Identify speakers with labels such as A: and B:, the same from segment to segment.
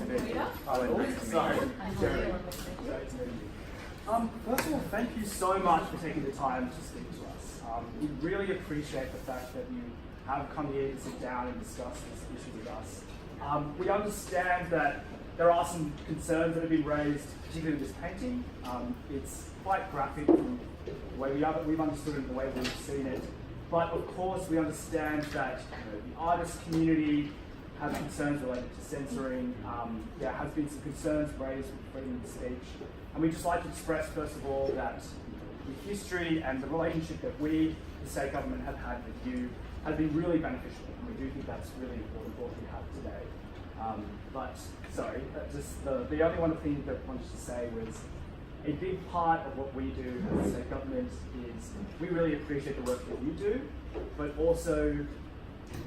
A: Calida.
B: Owen. Sorry. Jeremy. First of all, thank you so much for taking the time to speak to us. We really appreciate the fact that you have come here to sit down and discuss this issue with us. We understand that there are some concerns that have been raised, particularly with this painting. It's quite graphic from the way we've understood it and the way we've seen it. But of course, we understand that the artist community has concerns related to censoring. There has been some concerns raised with freedom of speech. And we'd just like to express, first of all, that the history and the relationship that we, the state government, have had with you has been really beneficial. And we do think that's really important for what we have today. The only one thing that I wanted to say was a big part of what we do as the state government is we really appreciate the work that you do, but also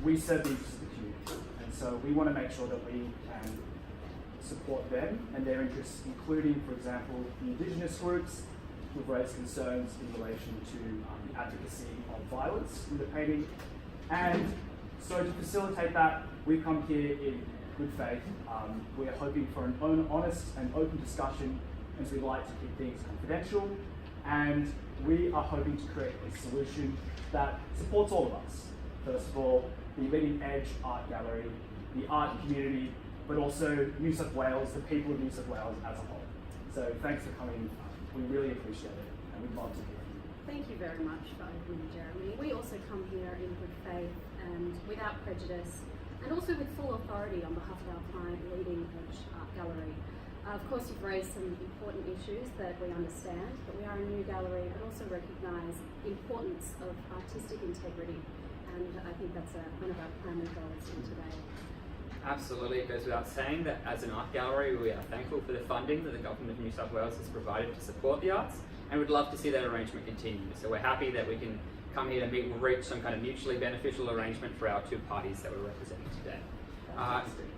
B: we serve the interests of the community. And so we want to make sure that we can support them and their interests, including, for example, the Indigenous groups who've raised concerns in relation to the advocacy of violence in the painting. And so to facilitate that, we've come here in good faith. We're hoping for an honest and open discussion, as we like to keep things confidential. And we are hoping to create a solution that supports all of us. First of all, the leading edge art gallery, the art community, but also New South Wales, the people of New South Wales as a whole. So thanks for coming. We really appreciate it, and we'd love to hear from you.
A: Thank you very much for opening, Jeremy. We also come here in good faith and without prejudice, and also with full authority on behalf of our client, Leading Edge Art Gallery. Of course, you've raised some important issues that we understand, but we are a new gallery, but also recognise the importance of artistic integrity, and I think that's one of our primary goals in today.
C: Absolutely, it goes without saying that as an art gallery, we are thankful for the funding that the Government of New South Wales has provided to support the arts, and we'd love to see that arrangement continue. So we're happy that we can come here to meet and reach some kind of mutually beneficial arrangement for our two parties that we're representing today.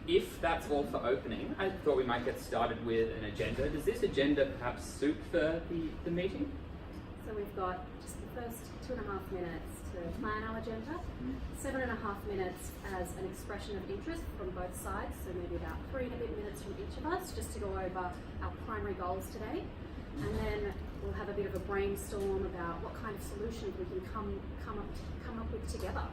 C: If that's all for opening, I thought we might get started with an agenda. Does this agenda perhaps suit for the meeting?
A: So we've got just the first 2.5 minutes to plan our agenda, 7.5 minutes as an expression of interest from both sides, so maybe about 3 and a bit minutes from each of us, just to go over our primary goals today. And then we'll have a bit of a brainstorm about what kind of solutions we can come up with together.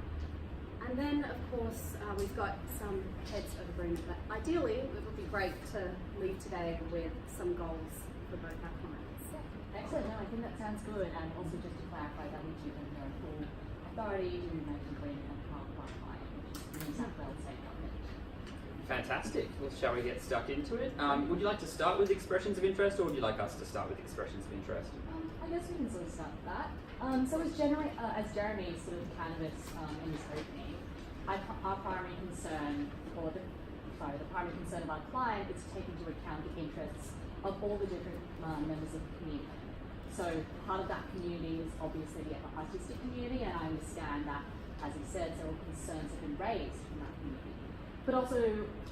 A: And then, of course, we've got some heads of agreement, but ideally it would be great to leave today with some goals for both our clients.
D: Excellent. No, I think that sounds good. And also just to clarify that we've given her full authority to make an agreement on behalf of our client, which is the New South Wales State Government.
C: Fantastic. Well, shall we get stuck into it? Would you like to start with expressions of interest, or would you like us to start with expressions of interest?
D: I guess we can sort of start with that. So as Jeremy sort of canvassed in his opening, our primary concern, the primary concern of our client is to take into account the interests of all the different members of the community. So part of that community is obviously the artistic community, and I understand that, as he said, several concerns have been raised from that community. But also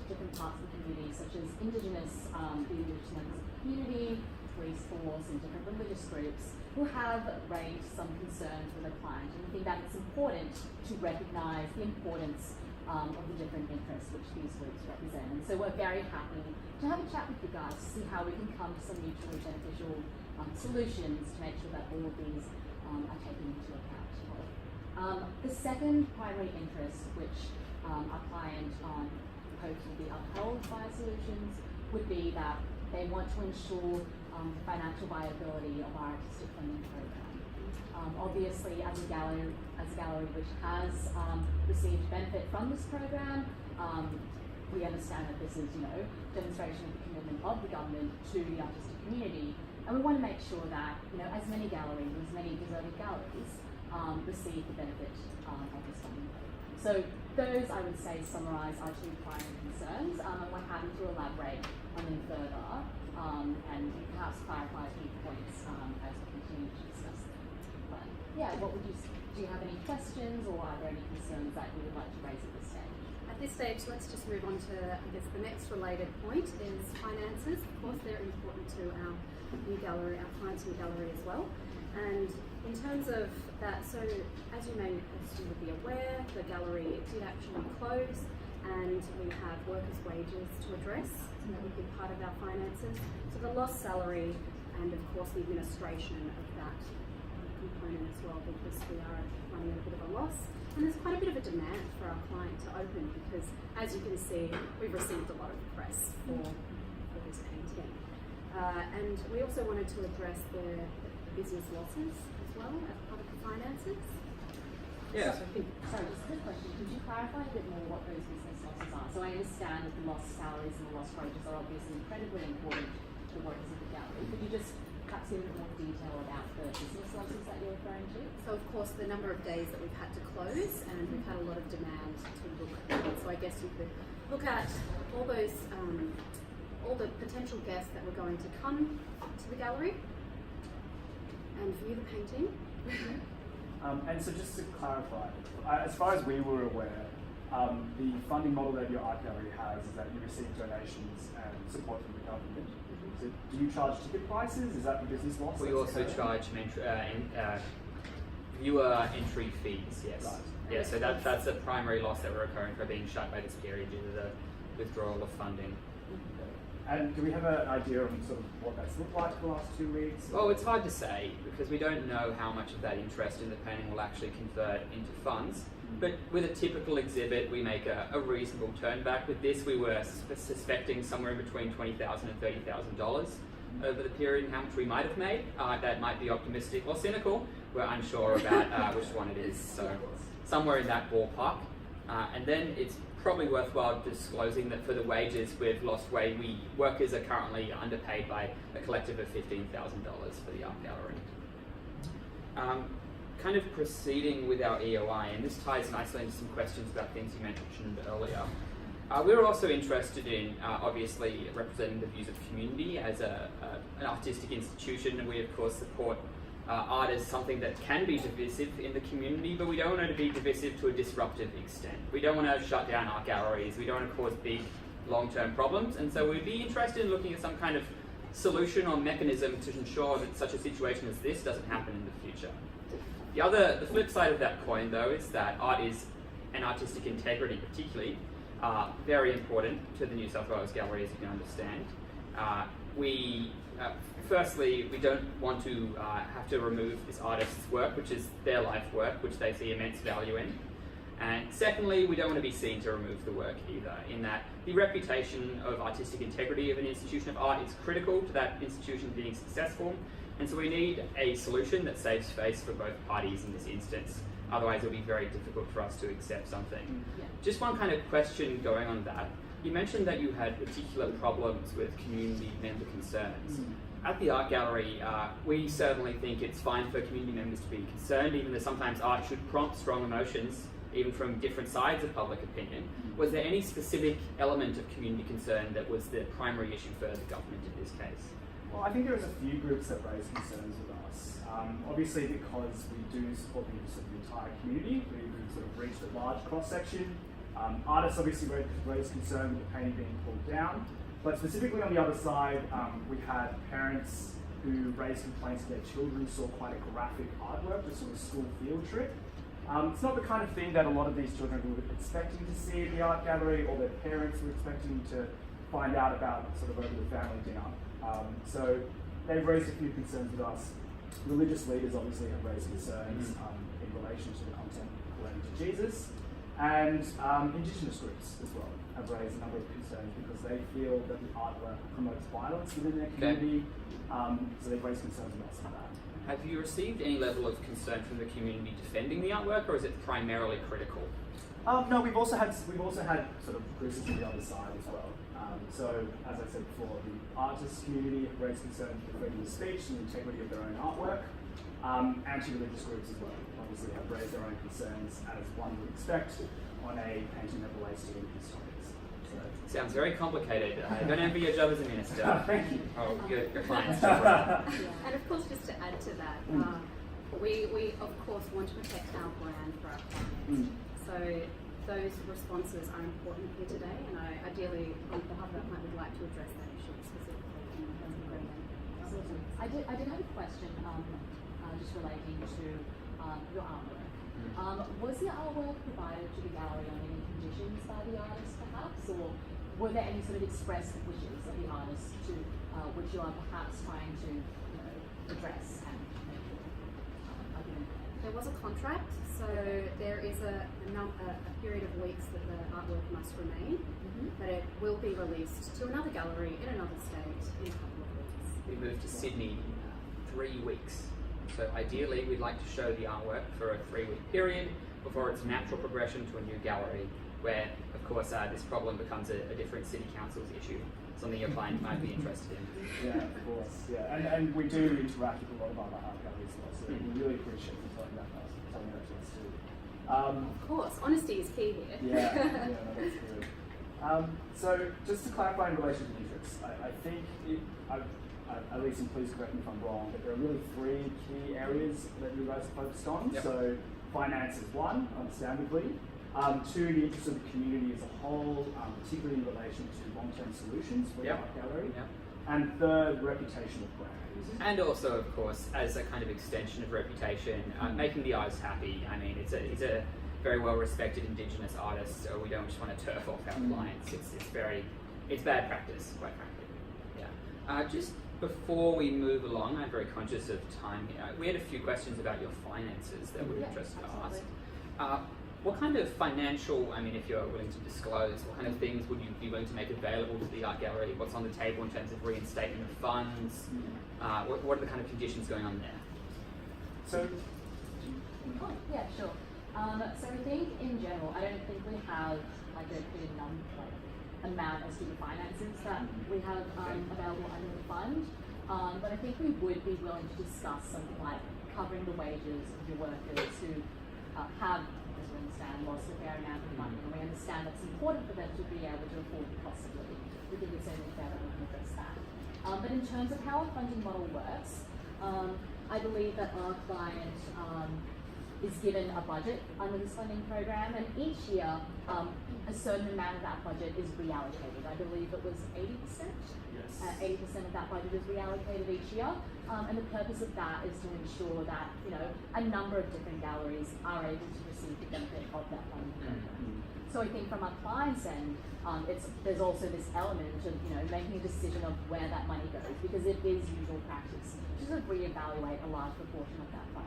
D: different parts of the community, such as Indigenous members of the community, police force, and different religious groups who have raised some concerns with the client. And we think that it's important to recognise the importance of the different interests which these groups represent. And so we're very happy to have a chat with you guys to see how we can come to some mutually beneficial solutions to make sure that all of these are taken into account. The second primary interest which our client hopes will be upheld by solutions would be that they want to ensure the financial viability of our artistic funding program. Obviously, as a gallery which has received benefit from this program, we understand that this is, demonstration of the commitment of the government to the artistic community, and we want to make sure that, as many galleries, as many deserving galleries, receive the benefit of this funding program. So those, I would say, summarise our two primary concerns, and we're happy to elaborate on them further, and perhaps clarify a few points as we continue to discuss them. But yeah, do you have any questions, or are there any concerns that you would like to raise at this stage?
A: At this stage, let's just move on to, I guess, the next related point is finances. Of course, they're important to our new gallery, our clients' new gallery as well. And in terms of that, so as you would be aware, the gallery did actually close, and we have workers' wages to address, so that would be part of our finances. So the lost salary and of course the administration of that component as well, because we are running at a bit of a loss. And there's quite a bit of a demand for our client to open because, as you can see, we've received a lot of press for this painting. And we also wanted to address the business losses as well as part of the finances.
C: Yeah.
D: Sorry, just a quick question. Could you clarify a bit more what those business losses are? So I understand that the lost salaries and the lost wages are obviously incredibly important to the workers of the gallery. Could you just perhaps give a bit more detail about the business losses that you're referring to?
A: So of course the number of days that we've had to close, and we've had a lot of demand to look at that. So I guess you could look at all those, all the potential guests that were going to come to the gallery and view the painting.
B: And so just to clarify, as far as we were aware, the funding model that your art gallery has is that you receive donations and support from the government. So do you charge ticket prices? Is that the business loss?
C: We also charge viewer entry fees, yes.
B: Right.
C: Yeah, so that's the primary loss that we're incurring for being shut by this period due to the withdrawal of funding.
B: And do we have an idea of sort of what that's looked like for the last 2 weeks?
C: Well, it's hard to say because we don't know how much of that interest in the painting will actually convert into funds. But with a typical exhibit, we make a reasonable turn back. With this, we were suspecting somewhere in between $20,000 and $30,000 over the period and how much we might have made. That might be optimistic or cynical. We're unsure about which one it is. So somewhere in that ballpark. And then it's probably worthwhile disclosing that for the wages we've lost workers are currently underpaid by a collective of $15,000 for the art gallery. Kind of proceeding with our EOI, and this ties nicely into some questions about things you mentioned earlier. We're also interested in obviously representing the views of community as an artistic institution, and we of course support art as something that can be divisive in the community, but we don't want it to be divisive to a disruptive extent. We don't want to shut down art galleries, we don't want to cause big long-term problems, and so we'd be interested in looking at some kind of solution or mechanism to ensure that such a situation as this doesn't happen in the future. The flip side of that coin, though, is that art is, and artistic integrity particularly, very important to the New South Wales Gallery, as you can understand. Firstly, we don't want to have to remove this artist's work, which is their life work, which they see immense value in. And secondly, we don't want to be seen to remove the work either, in that the reputation of artistic integrity of an institution of art is critical to that institution being successful. And so we need a solution that saves face for both parties in this instance. Otherwise, it'll be very difficult for us to accept something.
D: Yeah.
C: Just one kind of question going on that. You mentioned that you had particular problems with community member concerns. At the art gallery, we certainly think it's fine for community members to be concerned, even though sometimes art should prompt strong emotions, even from different sides of public opinion. Was there any specific element of community concern that was the primary issue for the government in this case?
B: Well, I think there was a few groups that raised concerns with us. Obviously, because we do support the use of the entire community, we sort of reached a large cross-section. Artists obviously raised concern with the painting being pulled down, but specifically on the other side, we had parents who raised complaints that their children saw quite a graphic artwork, a sort of school field trip. It's not the kind of thing that a lot of these children were expecting to see at the art gallery, or their parents were expecting to find out about sort of over the family dinner. So they've raised a few concerns with us. Religious leaders obviously have raised concerns in relation to the content relating to Jesus, and Indigenous groups as well have raised a number of concerns because they feel that the artwork promotes violence within their community. So they've raised concerns with us on that.
C: Have you received any level of concern from the community defending the artwork, or is it primarily critical?
B: No, we've also had sort of criticism on the other side as well. So, as I said before, the artists community have raised concerns with freedom of speech and the integrity of their own artwork. Anti-religious groups as well, obviously, have raised their own concerns, as one would expect, on a painting that relates to religious topics. So.
C: Sounds very complicated. Don't envy your job as a minister.
B: Thank you.
C: Oh, your client's
A: And of course, just to add to that, we of course want to protect our brand for our clients. So those responses are important here today, and I ideally, on behalf of our client, would like to address that issue specifically in the agreement.
D: I did have a question just relating to your artwork. Was the artwork provided to the gallery on any conditions by the artist, perhaps, or were there any sort of expressed wishes of the artist to which you are perhaps trying to address and make argument?
A: There was a contract, so there is a period of weeks that the artwork must remain, but it will be released to another gallery in another state in a couple of weeks.
C: We moved to Sydney in 3 weeks. So ideally, we'd like to show the artwork for a 3-week period before its natural progression to a new gallery, where, of course, this problem becomes a different city council's issue, something your client might be interested in.
B: Yeah, of course. Yeah, and we do interact with a lot of other art galleries as well, so we really appreciate you telling that to us too.
A: Of course, honesty is key here.
B: Yeah, no, that's good. So just to clarify in relation to interests, I think, at least, and please correct me if I'm wrong, but there are really 3 key areas that you guys are focused on.
C: Yep.
B: So finance is 1, understandably. 2, the interest of the community as a whole, particularly in relation to long-term solutions for the art gallery.
C: Yep.
B: And 3rd, reputational brand.
C: And also, of course, as a kind of extension of reputation, making the artist happy. I mean, it's a very well-respected Indigenous artist, so we don't just want to turf off our clients. It's bad practice, quite frankly. Yeah. Just before we move along, I'm very conscious of time here. We had a few questions about your finances that we're interested to ask. What kind of financial, I mean, if you're willing to disclose, what kind of things would you be willing to make available to the art gallery? What's on the table in terms of reinstatement of funds? What are the kind of conditions going on there?
B: So,
D: Oh, yeah, sure. So I think in general, I don't think we have like a clear amount as to the finances that we have available under the fund. But I think we would be willing to discuss something like covering the wages of your workers who have, as we understand, lost a fair amount of money, and we understand that's important for them to be able to afford the cost of living. We think it's only fair that we can address that. But in terms of how our funding model works, I believe that our client is given a budget under this funding program, and each year a certain amount of that budget is reallocated. I believe it was 80%.
B: yes.
D: 80% of that budget is reallocated each year, and the purpose of that is to ensure that a number of different galleries are able to receive the benefit of that funding program. So I think from our client's end, there's also this element of making a decision of where that money goes, because it is usual practice to sort of reevaluate a large proportion of that fund.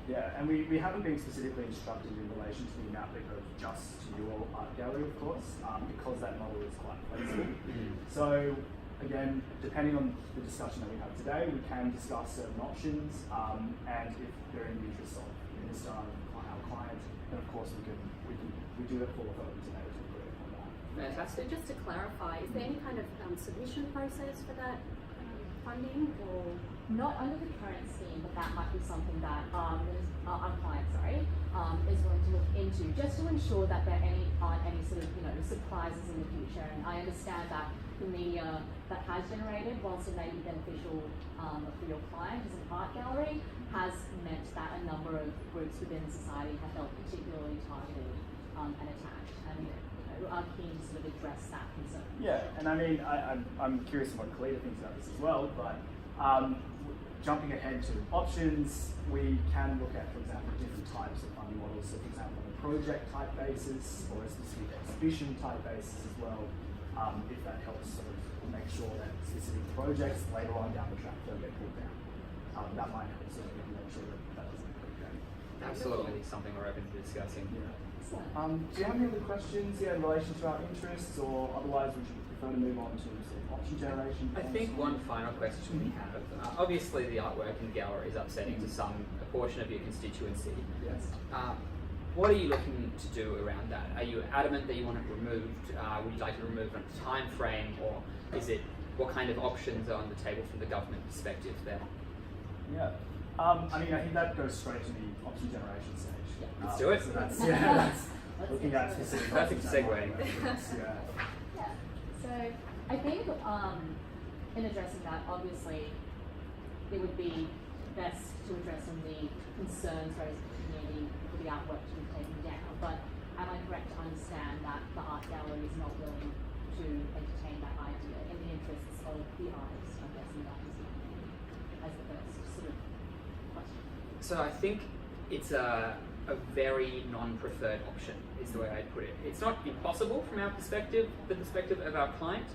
B: Yeah, and we haven't been specifically instructed in relation to the amount that goes just to your art gallery, of course, because that model is quite flexible. So again, depending on the discussion that we have today, we can discuss certain options, and if they're in the interest of the minister and our client, then of course we do have full authority today to agree upon that.
C: Fantastic.
A: So just to clarify, is there any kind of submission process for that funding, or?
D: Not under the current scheme, but that might be something that our client, is willing to look into, just to ensure that there aren't any sort of surprises in the future. And I understand that the media that has generated, whilst it may be beneficial for your client as an art gallery, has meant that a number of groups within society have felt particularly targeted and attacked, and are keen to sort of address that concern.
B: Yeah, and I mean, I'm curious what Calida thinks about this as well, but jumping ahead to options, we can look at, for example, different types of funding models. So, for example, on a project type basis or a specific exhibition type basis as well, if that helps sort of make sure that specific projects later on down the track don't get pulled down. That might help sort of make sure that doesn't go down.
C: Absolutely, something we're open to discussing.
B: Yeah. Do you have any other questions in relation to our interests, or otherwise would you prefer to move on to sort of option generation?
C: I think one final question we have. Obviously, the artwork in the gallery is upsetting to a portion of your constituency.
B: Yes.
C: What are you looking to do around that? Are you adamant that you want it removed? Would you like to remove it on a time frame, or what kind of options are on the table from the government perspective there?
B: Yeah. I mean, I think that goes straight to the option generation stage.
C: Let's do it.
B: So that's looking at specific
C: Perfect segue.
D: Yeah. So I think in addressing that, obviously, it would be best to address some of the concerns raised in the community for the artwork to be taken down. But am I correct to understand that the art gallery is not willing to entertain that idea in the interests of the artist? I'm guessing that is as the first sort of question.
C: So I think it's a very non-preferred option, is the way I'd put it. It's not impossible from our perspective, the perspective of our client,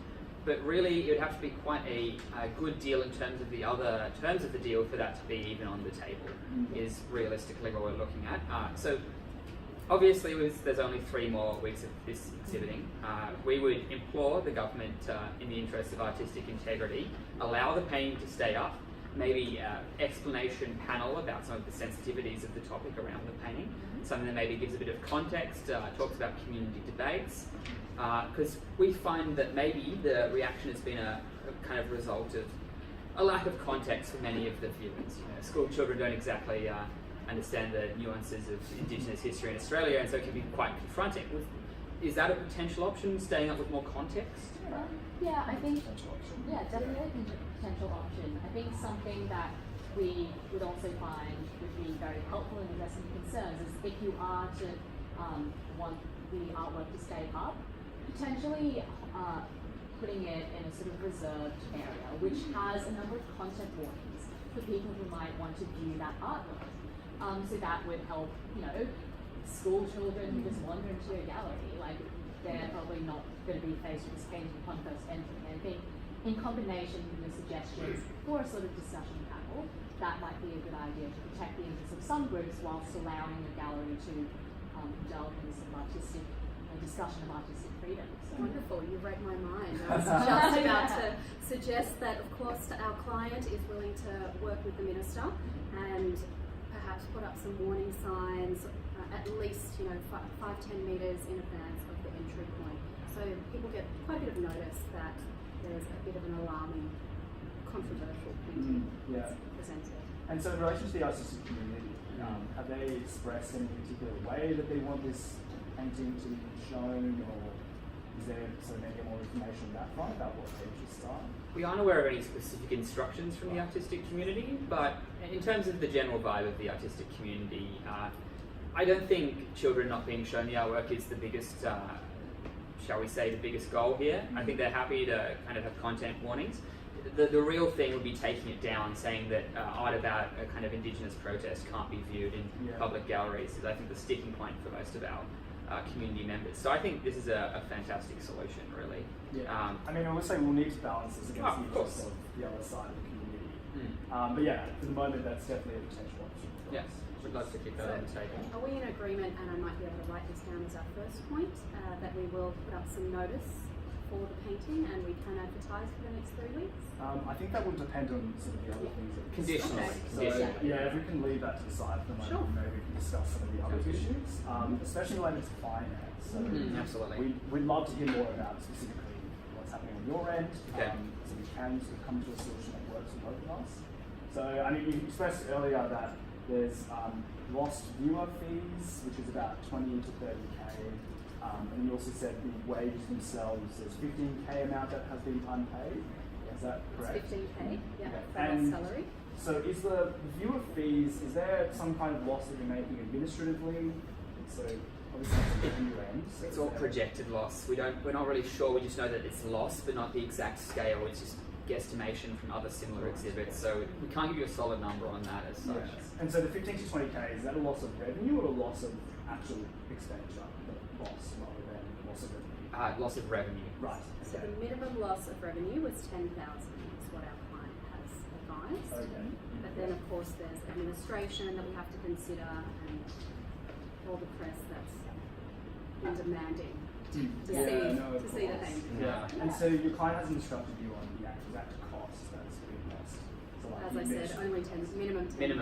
C: but really it would have to be quite a good deal in terms of the other terms of the deal for that to be even on the table, is realistically what we're looking at. So obviously there's only 3 more weeks of this exhibiting. We would implore the government, in the interest of artistic integrity, allow the painting to stay up, maybe explanation panel about some of the sensitivities of the topic around the painting, something that maybe gives a bit of context, talks about community debates, because we find that maybe the reaction has been a kind of result of a lack of context for many of the viewers. School children don't exactly understand the nuances of Indigenous history in Australia, and so it can be quite confronting. Is that a potential option, staying up with more context?
D: Yeah, I think, definitely a potential option. I think something that we would also find would be very helpful in addressing concerns is if you are to want the artwork to stay up, potentially putting it in a sort of reserved area, which has a number of content warnings for people who might want to view that artwork. So that would help, school children who just wander into your gallery, like they're probably not going to be faced with this painting upon first entry. And I think in combination with your suggestions for a sort of discussion panel, that might be a good idea to protect the interests of some groups whilst allowing the gallery to delve into some artistic discussion of artistic freedom. So.
A: Wonderful, you read my mind. I was just about to suggest that, of course, our client is willing to work with the minister and perhaps put up some warning signs at least 5-10 metres in advance of the entry point, so people get quite a bit of notice that there's a bit of an alarming, controversial painting presented.
B: And so in relation to the artistic community, have they expressed in any particular way that they want this painting to be shown, or is there maybe more information on that front about what they should start?
C: We aren't aware of any specific instructions from the artistic community, but in terms of the general vibe of the artistic community, I don't think children not being shown the artwork is the biggest, shall we say, the biggest goal here. I think they're happy to kind of have content warnings. The real thing would be taking it down, saying that art about a kind of Indigenous protest can't be viewed in public galleries is, I think, the sticking point for most of our community members. So I think this is a fantastic solution, really.
B: Yeah. I mean, I would say we'll need to balance this against the interests of the other side of the community. But yeah, for the moment, that's definitely a potential option.
C: Yes, we'd love to keep that on the table.
A: Are we in agreement, and I might be able to write this down as our first point, that we will put up some notice for the painting and we can advertise for the next 3 weeks?
B: I think that will depend on some of the other things that we
C: Conditionally.
B: discuss. So, yeah, if we can leave that to the side for the moment, maybe we can discuss some of the other issues, especially related to finance. So
C: absolutely.
B: We'd love to hear more about specifically what's happening on your end, so we can sort of come to a solution that works for both of us. So, I mean, you expressed earlier that there's lost viewer fees, which is about 20 to 30k. And you also said the wages themselves, there's 15k amount that has been unpaid. Is that correct?
A: It's 15k, for
B: and
A: lost salary.
B: So is the viewer fees, is there some kind of loss that you're making administratively? So obviously it's a revenue end. So
C: it's all projected loss. We're not really sure. We just know that it's loss, but not the exact scale. It's just guesstimation from other similar exhibits. So we can't give you a solid number on that as such.
B: Yes. And so the 15 to 20k, is that a loss of revenue or a loss of actual expenditure? Loss rather than loss of revenue?
C: Loss of revenue.
B: Right.
A: So the minimum loss of revenue was 10,000 is what our client has advised.
B: Okay.
A: But then of course there's administration that we have to consider and all the press that's been demanding to see the painting.
B: Yeah. And so your client hasn't instructed you on the exact cost that's being lost. So like
A: as I said, only minimum 10,000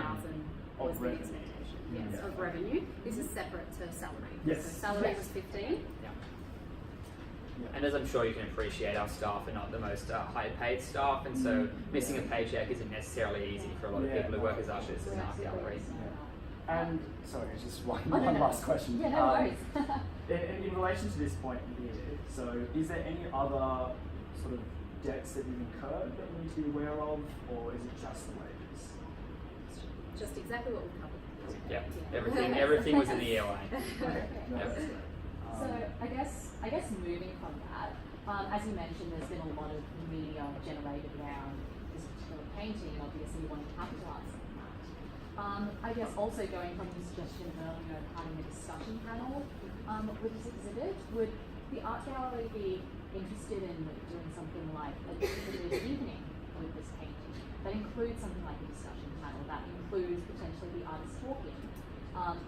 A: was the
B: revenue.
A: expectation. Yes, of revenue. This is separate to salary.
B: Yes.
A: So salary was 15.
C: And as I'm sure you can appreciate, our staff are not the most high-paid staff, and so missing a paycheck isn't necessarily easy for a lot of people who work as ushers in art galleries.
B: And sorry, just one last question.
D: Yeah, no worries.
B: in relation to this point here, so is there any other sort of debts that you've incurred that we need to be aware of, or is it just the wages?
A: Just exactly what we covered.
C: Yeah, everything was in the EOI.
B: Okay. No, that's great.
D: So I guess moving from that, as you mentioned, there's been a lot of media generated around this particular painting, and obviously you want to capitalise on that. I guess also going from the suggestion earlier of having a discussion panel with this exhibit, would the art gallery be interested in doing something like a exhibit evening with this painting that includes something like a discussion panel, that includes potentially the artist talking,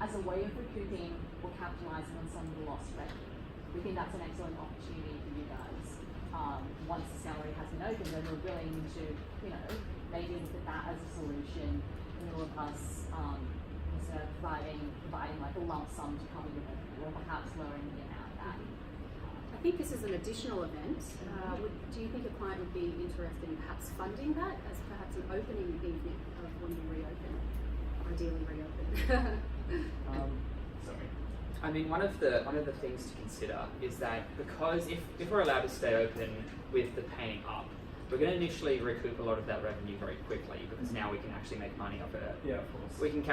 D: as a way of recouping or capitalising on some of the lost revenue? We think that's an excellent opportunity for you guys. Once this gallery has been opened, and we're willing to, maybe look at that as a solution in lieu of us instead of providing like a lump sum to cover the revenue, or perhaps lowering the amount that.
A: I think this is an additional event. Do you think a client would be interested in perhaps funding that as perhaps an opening evening of when you reopen, ideally reopen?
B: Sorry.
C: I mean, one of the things to consider is that because if we're allowed to stay open with the painting up, we're going to initially recoup a lot of that revenue very quickly, because now we can actually make money off it.
B: Yeah, of course.
C: We can